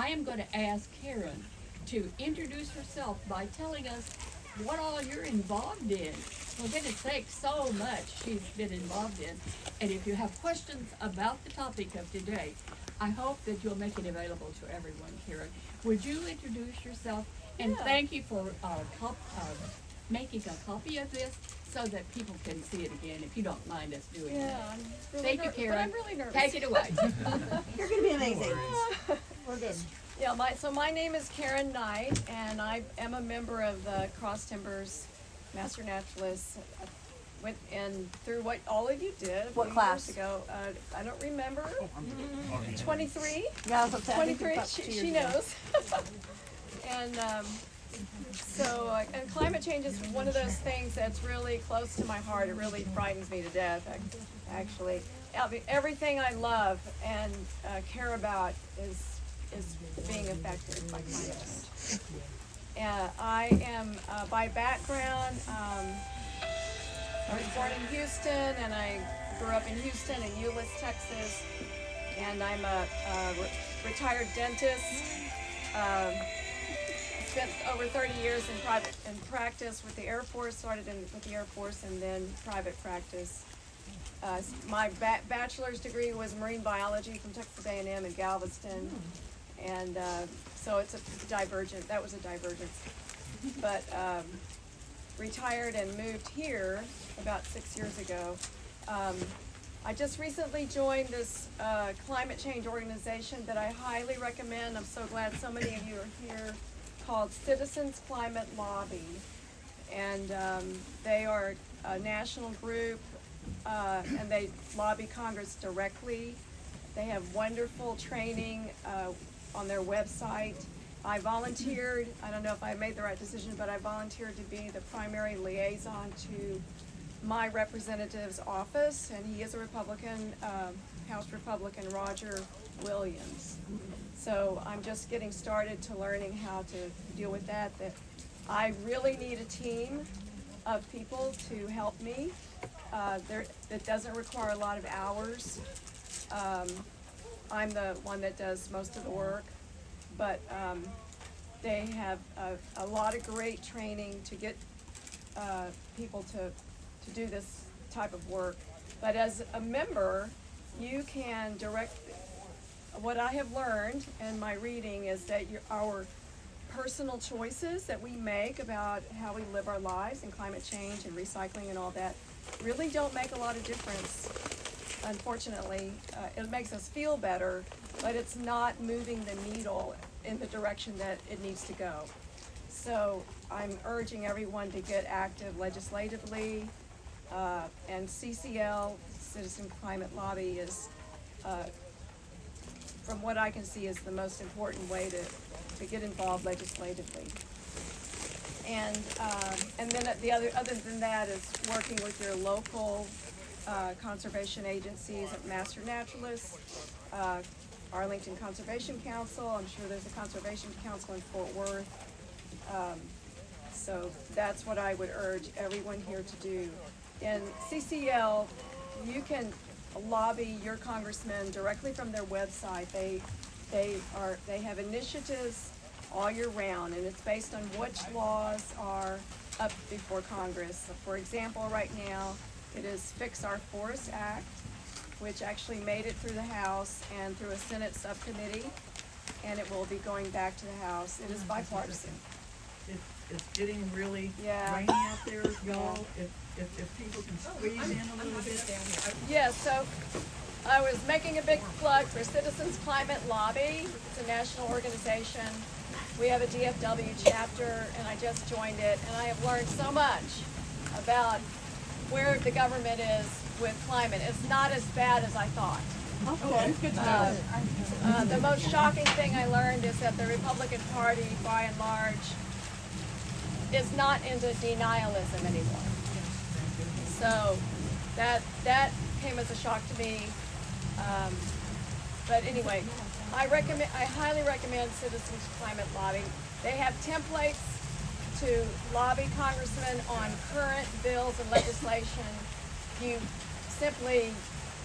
I am going to ask Karen to introduce herself by telling us what all you're involved in. For goodness sake, so much she's been involved in. And if you have questions about the topic of today, I hope that you'll make it available to everyone, Karen. Would you introduce yourself? And thank you for making a copy of this so that people can see it again, if you don't mind us doing that. I'm really Thank you, Karen. But I'm really nervous. Take it away. You're going to be amazing. We're good. Yeah, my name is Karen Knight, and I am a member of the Cross Timbers Master Naturalists. Went in through what all of you did a What few class? years ago. I don't remember. 23? Yeah, that's what I'm saying. 23? She knows. And and climate change is one of those things that's really close to my heart. It really frightens me to death, actually. Everything I love and care about is being affected by climate change. I am, by background, I was born in Houston, and I grew up in Houston and Euless, Texas, and I'm a retired dentist. Spent over 30 years in practice with the Air Force, started with the Air Force and then private practice. My bachelor's degree was marine biology from Texas A&M in Galveston, and so it's a divergent, that was a divergence. But retired and moved here about 6 years ago. I just recently joined this climate change organization that I highly recommend. I'm so glad so many of you are here, called Citizens Climate Lobby. And they are a national group, and they lobby Congress directly. They have wonderful training on their website. I volunteered, I don't know if I made the right decision, but I volunteered to be the primary liaison to my representative's office, and he is a Republican, House Republican, Roger Williams. So I'm just getting started to learning how to deal with that. I really need a team of people to help me. That doesn't require a lot of hours. I'm the one that does most of the work, but they have a lot of great training to get people to do this type of work. But as a member, you can direct. What I have learned in my reading is that our personal choices that we make about how we live our lives and climate change and recycling and all that really don't make a lot of difference. Unfortunately, it makes us feel better, but it's not moving the needle in the direction that it needs to go. So I'm urging everyone to get active legislatively, and CCL, Citizen Climate Lobby, is from what I can see, is the most important way to get involved legislatively. And then other than that is working with your local conservation agencies, Master Naturalists, Arlington Conservation Council. I'm sure there's a conservation council in Fort Worth. So that's what I would urge everyone here to do. In CCL, you can lobby your congressman directly from their website. They have initiatives all year round, and it's based on which laws are up before Congress. So for example, right now it is Fix Our Forests Act, which actually made it through the House and through a Senate subcommittee, and it will be going back to the House. It is bipartisan. It's getting really rainy out there, y'all. If people can squeeze in a little bit. Yeah, so I was making a big plug for Citizens Climate Lobby. It's a national organization. We have a DFW chapter, and I just joined it, and I have learned so much about where the government is with climate. It's not as bad as I thought. Okay, good to know. The most shocking thing I learned is that the Republican Party, by and large, is not into denialism anymore. So that came as a shock to me. But anyway, I highly recommend Citizens Climate Lobby. They have templates to lobby congressmen on current bills and legislation. You simply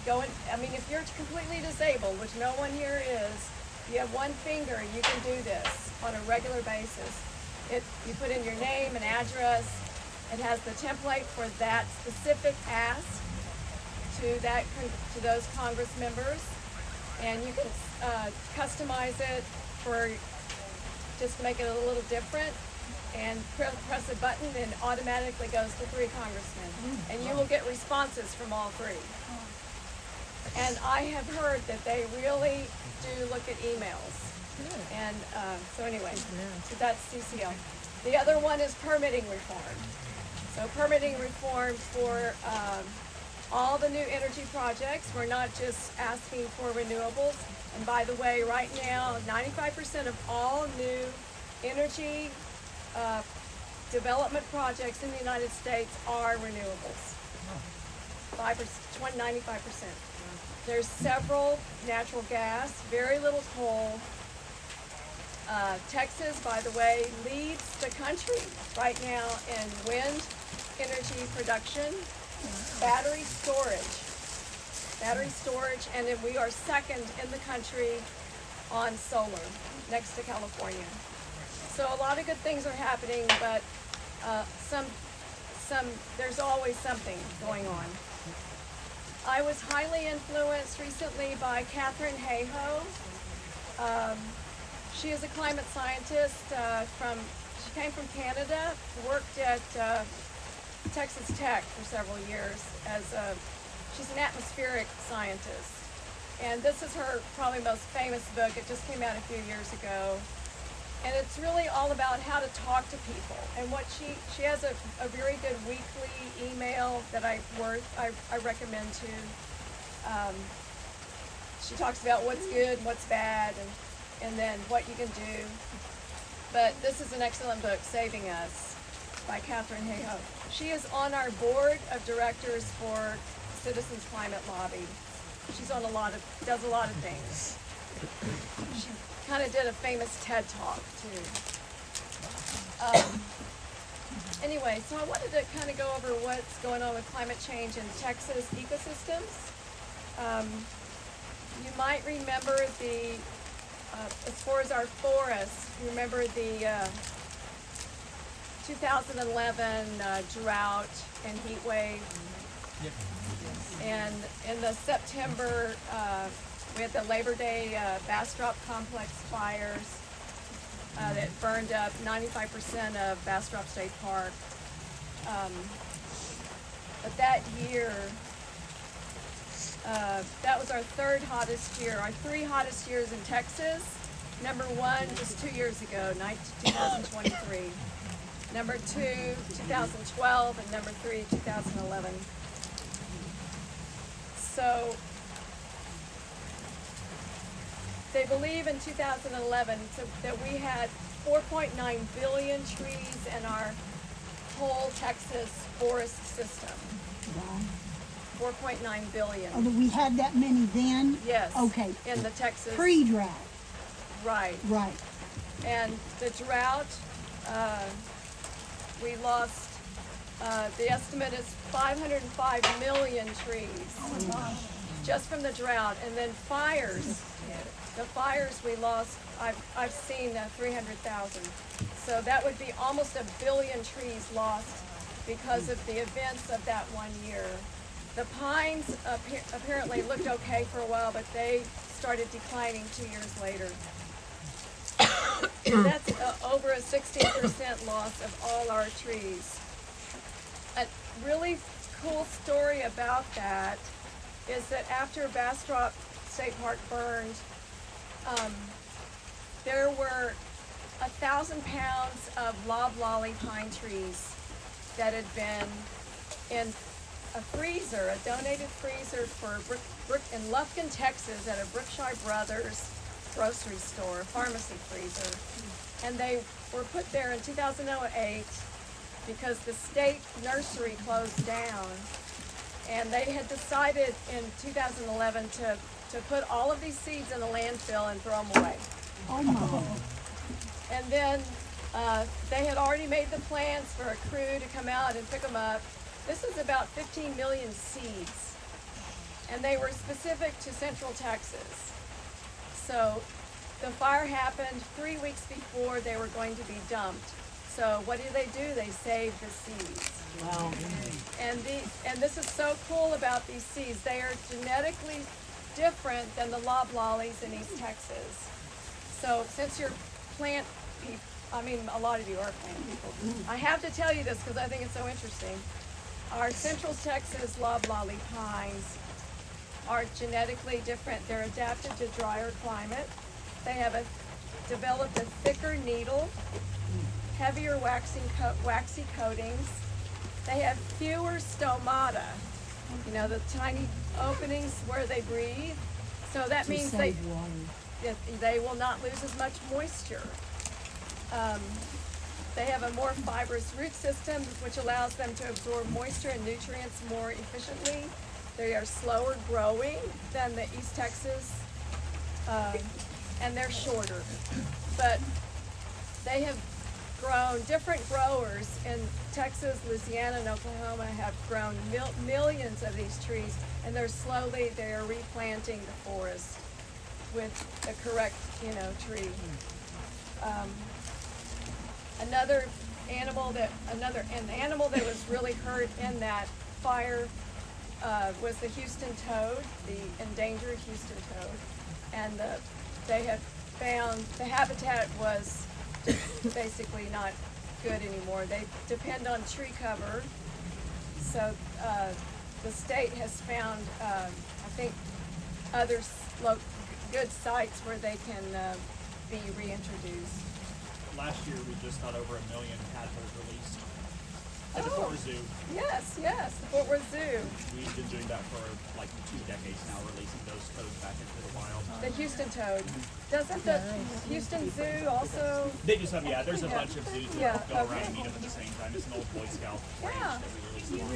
go in, I mean, if you're completely disabled, which no one here is, You have one finger, you can do this on a regular basis. You put in your name and address. It has the template for that specific ask to those Congress members, and you can customize it for just to make it a little different. And press a button, and it automatically goes to 3 congressmen, and you will get responses from all 3. And I have heard that they really do look at emails. And so anyway, so that's CCL. The other one is permitting reform. So permitting reform for all the new energy projects. We're not just asking for renewables. And by the way, right now, 95% of all new energy development projects in the United States are renewables. 95%. There's several natural gas, very little coal. Texas, by the way, leads the country right now in wind energy production, battery storage, and then we are second in the country on solar, next to California. So a lot of good things are happening, but there's always something going on. I was highly influenced recently by Katherine Hayhoe. She is a climate scientist she came from Canada, worked at Texas Tech for several years she's an atmospheric scientist. And this is her probably most famous book. It just came out a few years ago. And it's really all about how to talk to people. And what she has a very good weekly email that I recommend to. She talks about what's good and what's bad, and then what you can do. But this is an excellent book, Saving Us, by Katherine Hayhoe. She is on our board of directors for Citizens Climate Lobby. She's on does a lot of things. She kind of did a famous TED Talk too. Anyway, so I wanted to kind of go over what's going on with climate change in Texas ecosystems. You might remember as far as our forests, you remember the 2011 drought and heat wave. Yep. And in the September, we had the Labor Day Bastrop Complex fires that burned up 95% of Bastrop State Park. But that year, that was our 3rd hottest year. Our 3 hottest years in Texas. Number 1 just 2 years ago, 2023. Number 2, 2012, and number 3, 2011. So they believe in 2011 that we had 4.9 billion trees in our whole Texas forest system. Wow. 4.9 billion. Oh, we had that many then? Yes. Okay. In the Texas. Pre-drought. Right. Right. And the drought, we lost, the estimate is 505 million trees. Oh my gosh. Just from the drought. And then fires. The fires we lost, I've seen 300,000. So that would be almost 1 billion trees lost because of the events of that one year. The pines apparently looked okay for a while, but they started declining 2 years later. That's over a 16% loss of all our trees. A really cool story about that is that after Bastrop State Park burned, there were 1,000 pounds of loblolly pine trees that had been in a freezer, a donated freezer for in Lufkin, Texas, at a Brookshire Brothers grocery store, pharmacy freezer. And they were put there in 2008 because the state nursery closed down. And they had decided in 2011 to put all of these seeds in a landfill and throw them away. Oh my. And then they had already made the plans for a crew to come out and pick them up. This is about 15 million seeds. And they were specific to Central Texas. So the fire happened 3 weeks before they were going to be dumped. So what do? They save the seeds. Wow. And this is so cool about these seeds. They are genetically different than the loblollies in East Texas. So since you're plant people, I mean, a lot of you are plant people. I have to tell you this because I think it's so interesting. Our Central Texas loblolly pines are genetically different. They're adapted to drier climate. They have developed a thicker needle, heavier waxy coatings. They have fewer stomata, you know, the tiny openings where they breathe. So that means they will not lose as much moisture. They have a more fibrous root system, which allows them to absorb moisture and nutrients more efficiently. They are slower growing than the East Texas, and they're shorter. But they have grown, different growers in Texas, Louisiana, and Oklahoma have grown millions of these trees, and they are replanting the forest with the correct, tree. An animal that was really hurt in that fire was the Houston toad, the endangered Houston toad, and they had found the habitat was basically not good anymore. They depend on tree cover, so the state has found, I think, other good sites where they can be reintroduced. Last year, we just got over 1 million tadpoles released at the Fort Worth Zoo. Yes, the Fort Worth Zoo. We've been doing that for like 2 decades now, releasing those toads back into the wild. The Houston toad. Doesn't the Houston Zoo also? They just have, there's a bunch of zoos that go around okay. and meet them at the same time. It's an old Boy Scout range Yeah. that we released them on.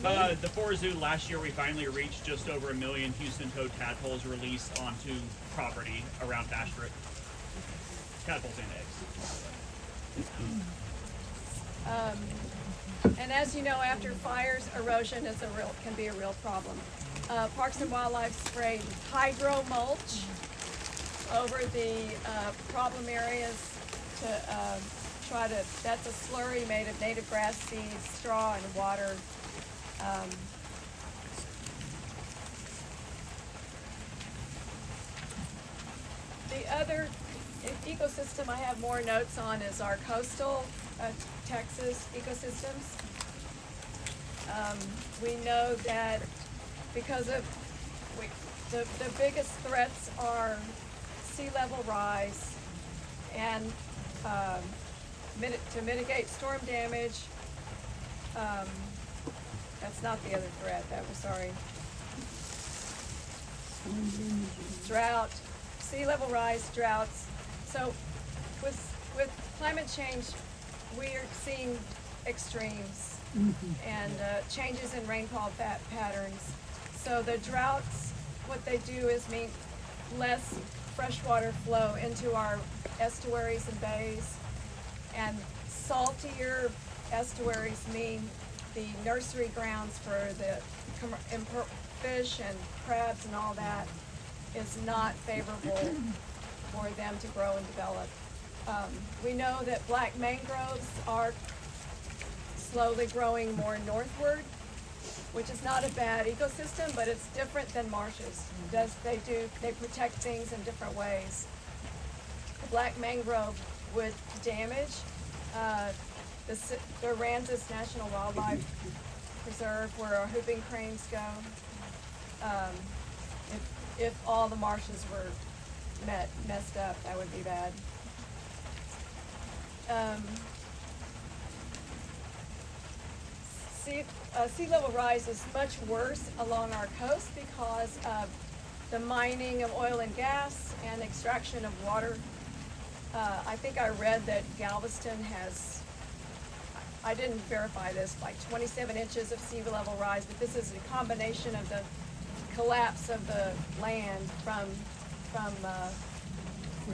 The Fort Worth Zoo, last year we finally reached just over 1 million Houston toad tadpoles released onto property around Bastrop. Tadpoles and eggs. And as you know, after fires, erosion can be a real problem. Parks and Wildlife sprayed hydro mulch over the problem areas to that's a slurry made of native grass seeds, straw, and water. The other ecosystem I have more notes on is our coastal Texas ecosystems. We know that because of the biggest threats are sea level rise and to mitigate storm damage. That's not the other threat. Drought, sea level rise, droughts. So with climate change, we are seeing extremes and changes in rainfall patterns. So the droughts, what they do is mean less freshwater flow into our estuaries and bays, and saltier estuaries mean the nursery grounds for the fish and crabs and all that is not favorable for them to grow and develop. We know that black mangroves are slowly growing more northward, which is not a bad ecosystem, but it's different than marshes. They protect things in different ways. The black mangrove would damage the Aransas National Wildlife Preserve, where our whooping cranes go. If all the marshes were messed up, that would be bad. Sea level rise is much worse along our coast because of the mining of oil and gas and extraction of water. I think I read that Galveston has, I didn't verify this, like 27 inches of sea level rise, but this is a combination of the collapse of the land from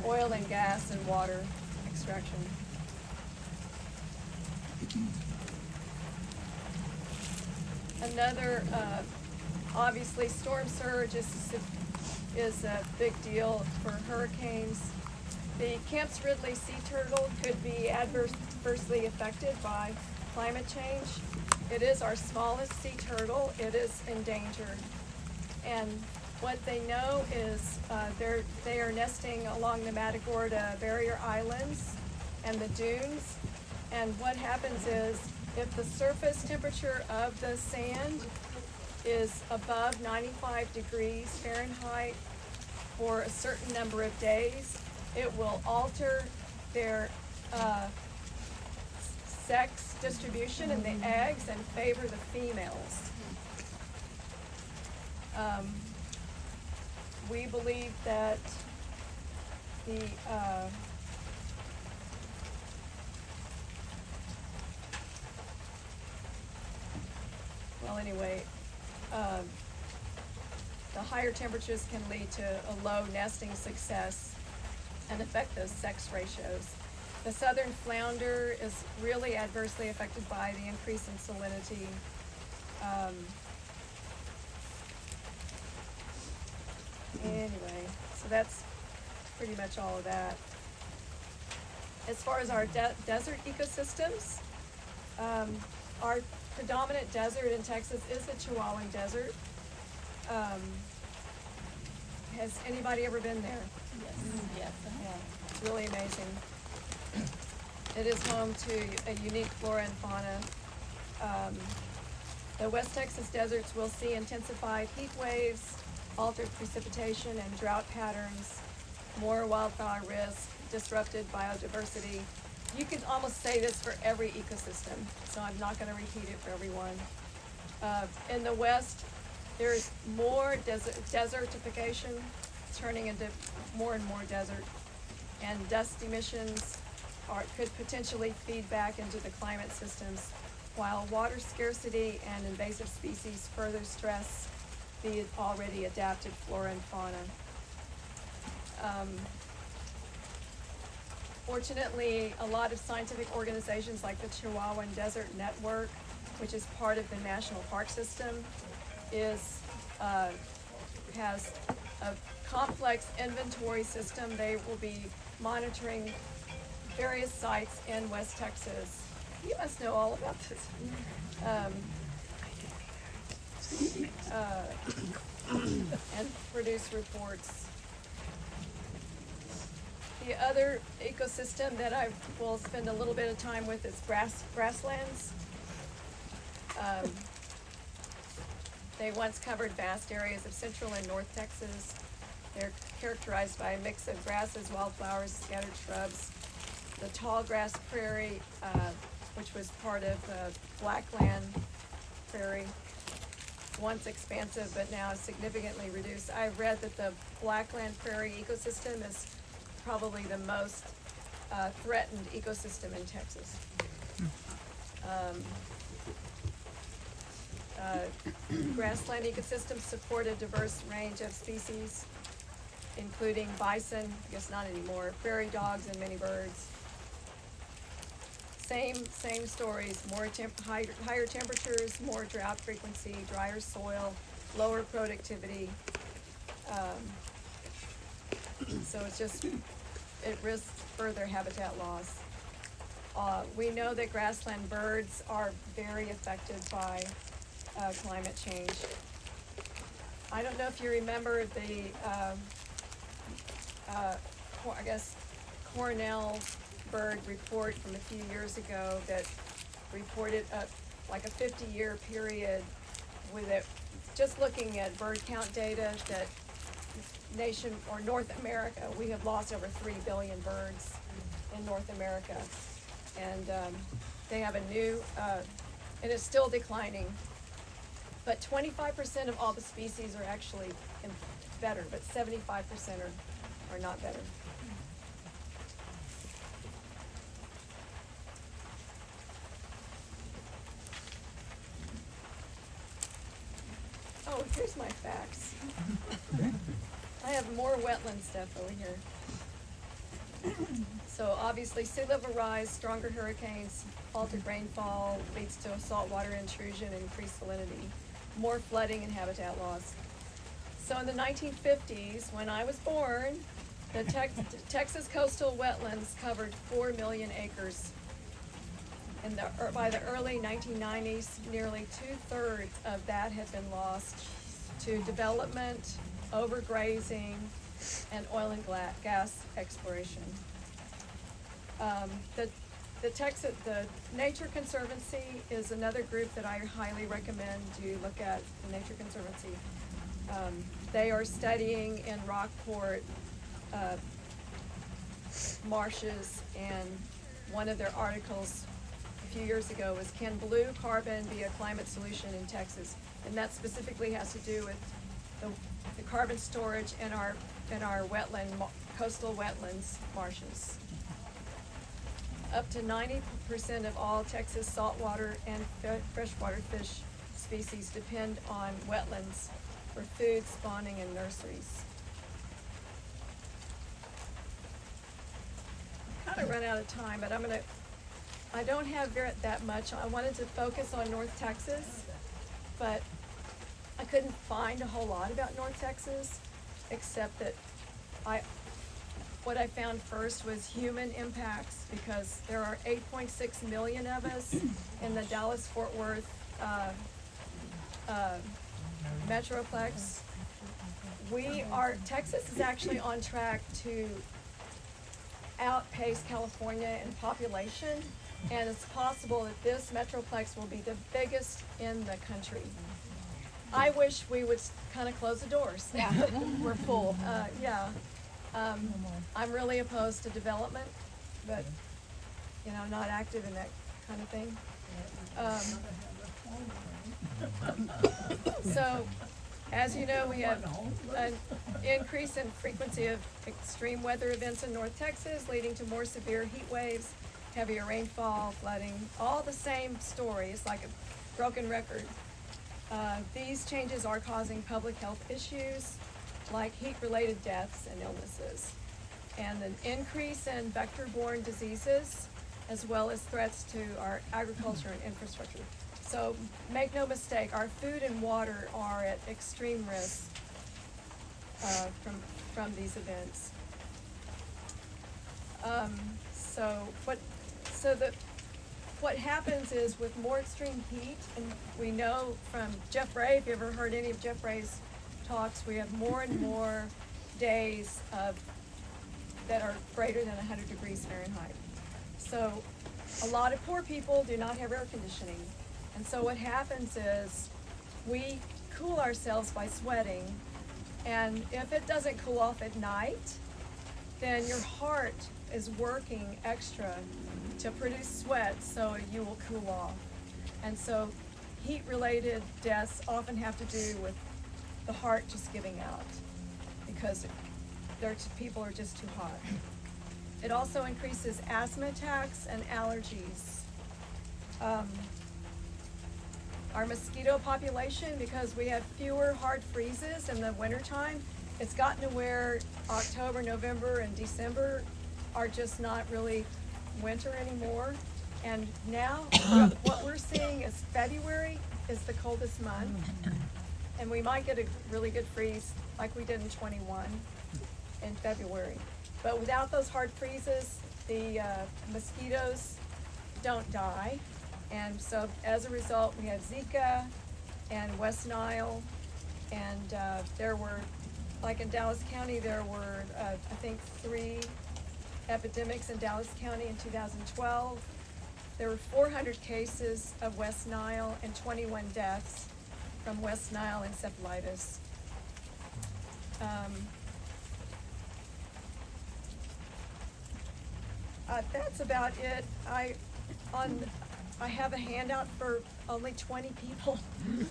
oil and gas and water extraction. Another, obviously, storm surge is is a big deal for hurricanes. The Camp's Ridley sea turtle could be adversely affected by climate change. It is our smallest sea turtle. It is endangered. And what they know is they are nesting along the Matagorda barrier islands and the dunes. And what happens is if the surface temperature of the sand is above 95 degrees Fahrenheit for a certain number of days, it will alter their sex distribution in the eggs and favor the females. We believe that the well, anyway, the higher temperatures can lead to a low nesting success and affect those sex ratios. The southern flounder is really adversely affected by the increase in salinity. Anyway, so that's pretty much all of that. As far as our desert ecosystems, our predominant desert in Texas is the Chihuahuan Desert. Has anybody ever been there? Yes, yes. Yeah, it's really amazing. It is home to a unique flora and fauna. The West Texas deserts will see intensified heat waves, altered precipitation and drought patterns, more wildfire risk, disrupted biodiversity. You can almost say this for every ecosystem, so I'm not going to repeat it for everyone. In the West, there's more desertification, turning into more and more desert, and dust emissions could potentially feed back into the climate systems, while water scarcity and invasive species further stress the already adapted flora and fauna. Fortunately, a lot of scientific organizations like the Chihuahuan Desert Network, which is part of the National Park System, has a complex inventory system. They will be monitoring various sites in West Texas. You must know all about this. And produce reports. The other ecosystem that I will spend a little bit of time with is grasslands. They once covered vast areas of central and north Texas. They're characterized by a mix of grasses, wildflowers, scattered shrubs. The tall grass prairie, which was part of Blackland Prairie, once expansive but now is significantly reduced. I've read that the Blackland Prairie ecosystem is probably the most threatened ecosystem in Texas. Grassland ecosystems support a diverse range of species, including bison, I guess not anymore, prairie dogs, and many birds. Same stories, higher temperatures, more drought frequency, drier soil, lower productivity. So it risks further habitat loss. We know that grassland birds are very affected by climate change. I don't know if you remember the, I guess, Cornell bird report from a few years ago that reported like a 50-year period with it, just looking at bird count data, that nation or North America, we have lost over 3 billion birds in North America. And they have a new, and it's still declining, but 25% of all the species are actually better, but 75% are not better. Oh, here's my facts. I have more wetland stuff over here. So obviously sea level rise, stronger hurricanes, altered rainfall leads to saltwater intrusion and increased salinity, more flooding and habitat loss. So in the 1950s, when I was born, the Texas coastal wetlands covered 4 million acres. And by the early 1990s, nearly 2/3 of that had been lost to development, overgrazing, and oil and gas exploration. The Nature Conservancy is another group that I highly recommend you look at, the Nature Conservancy. They are studying in Rockport marshes, and one of their articles a few years ago was, "Can blue carbon be a climate solution in Texas?" And that specifically has to do with the carbon storage in our coastal wetlands marshes. Up to 90% of all Texas saltwater and freshwater fish species depend on wetlands for food, spawning, and nurseries. I've kind of run out of time, but I don't have that much. I wanted to focus on North Texas, but I couldn't find a whole lot about North Texas, except that what I found first was human impacts, because there are 8.6 million of us in the Dallas-Fort Worth metroplex. Texas is actually on track to outpace California in population, and it's possible that this metroplex will be the biggest in the country. I wish we would kind of close the doors. Yeah, we're full. Yeah. I'm really opposed to development, but, not active in that kind of thing. So, as you know, we have an increase in frequency of extreme weather events in North Texas, leading to more severe heat waves, heavier rainfall, flooding, all the same stories, like a broken record. These changes are causing public health issues like heat-related deaths and illnesses, and an increase in vector-borne diseases, as well as threats to our agriculture and infrastructure. So make no mistake, our food and water are at extreme risk from these events. What happens is, with more extreme heat, and we know from Jeff Ray, if you ever heard any of Jeff Ray's talks, we have more and more days that are greater than 100 degrees Fahrenheit. So a lot of poor people do not have air conditioning. And so what happens is, we cool ourselves by sweating, and if it doesn't cool off at night, then your heart is working extra to produce sweat so you will cool off. And so heat-related deaths often have to do with the heart just giving out, because people are just too hot. It also increases asthma attacks and allergies. Our mosquito population, because we have fewer hard freezes in the wintertime, it's gotten to where October, November, and December are just not really winter anymore. And now what we're seeing is February is the coldest month, and we might get a really good freeze like we did in 21 in February. But without those hard freezes, the mosquitoes don't die. And so as a result, we have Zika and West Nile, and there were, like in Dallas County, there were, I think, 3 epidemics in Dallas County in 2012. There were 400 cases of West Nile and 21 deaths from West Nile encephalitis. That's about it. I have a handout for only 20 people,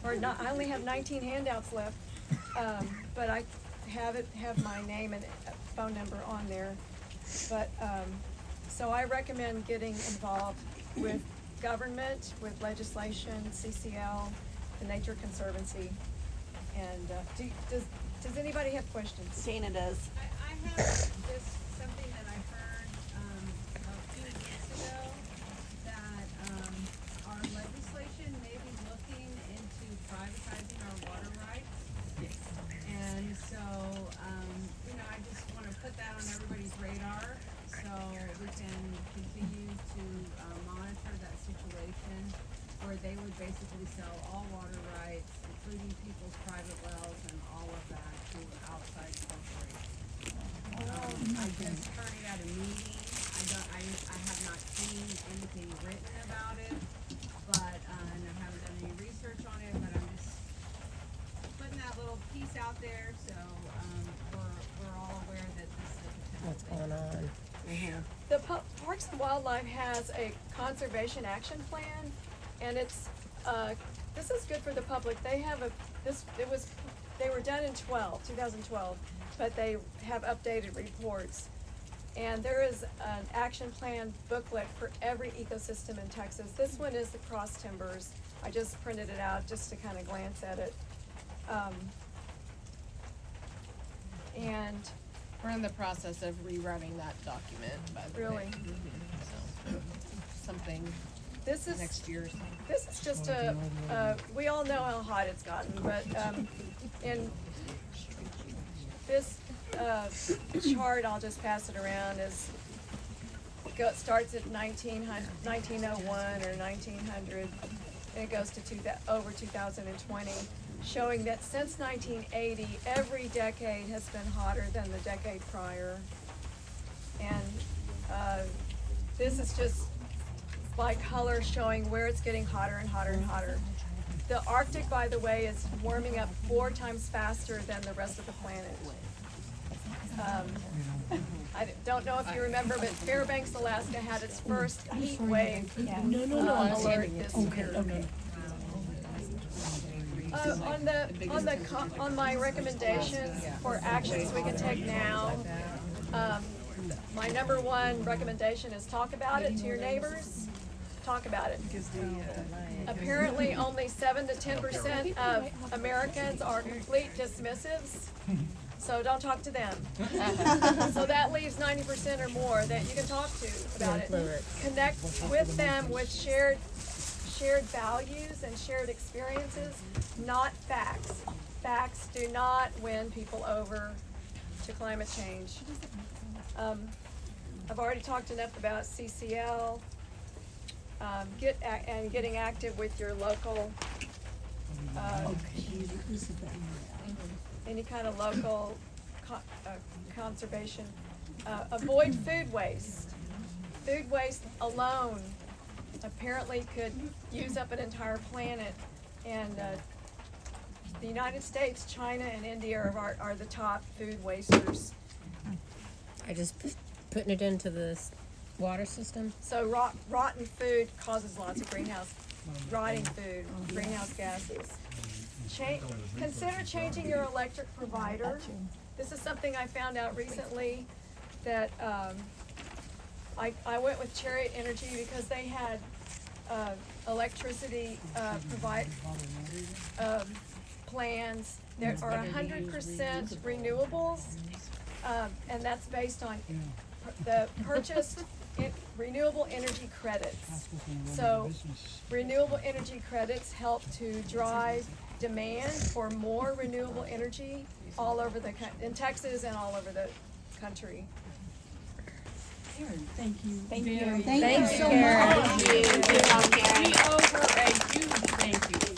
or not. I only have 19 handouts left, but I have my name and phone number on there. But so I recommend getting involved with government, with legislation, CCL, the Nature Conservancy, and does anybody have questions? Dana does. I have just something that I heard a few weeks ago, that our legislation may be looking into privatizing our water rights. And we can continue to, monitor that situation where they would basically sell all water rights, including people's private wells and all of that to outside corporations. I just heard it at a meeting, I have not seen anything written about it, but, and I haven't done any research on it, but I'm just putting that little piece out there, so, we're all aware that this is a potential. What's going on? The Parks and Wildlife has a conservation action plan, and it's, this is good for the public. They have they were done in 2012, but they have updated reports. And there is an action plan booklet for every ecosystem in Texas. This one is the cross timbers. I just printed it out just to kind of glance at it. And We're in the process of rewriting that document, by the way. really, So, something this is. next year or something. This is just we all know how hot it's gotten, but, in this, chart, I'll just pass it around, starts at 1901 or 1900, and it goes to over 2020, showing that since 1980, every decade has been hotter than the decade prior. And, this is just by color showing where it's getting hotter and hotter and hotter. The Arctic, by the way, is warming up 4 times faster than the rest of the planet. I don't know if you remember, but Fairbanks, Alaska had its first heat wave alert this year. On my recommendations for actions we can take now, my number 1 recommendation is talk about it to your neighbors. Talk about it. Apparently, only 7 to 10% of Americans are complete dismissives, so don't talk to them. So that leaves 90% or more that you can talk to about it. Connect with them with shared values and shared experiences, not facts. Facts do not win people over to climate change. I've already talked enough about CCL. Getting active with your local, any kind of local conservation. Avoid food waste. Food waste alone apparently could use up an entire planet, and the United States, China, and India are the top food wasters. I just putting it into the water system. So rotten food causes lots of rotting food, greenhouse gases. Consider changing your electric provider. This is something I found out recently that I went with Chariot Energy because they had electricity plans that are 100% renewables, and that's based on the purchased renewable energy credits. So renewable energy credits help to drive demand for more renewable energy all over in Texas and all over the country. Karen, thank you. Thank you. very Thank you much. so Karen. much. We owe her a huge thank you.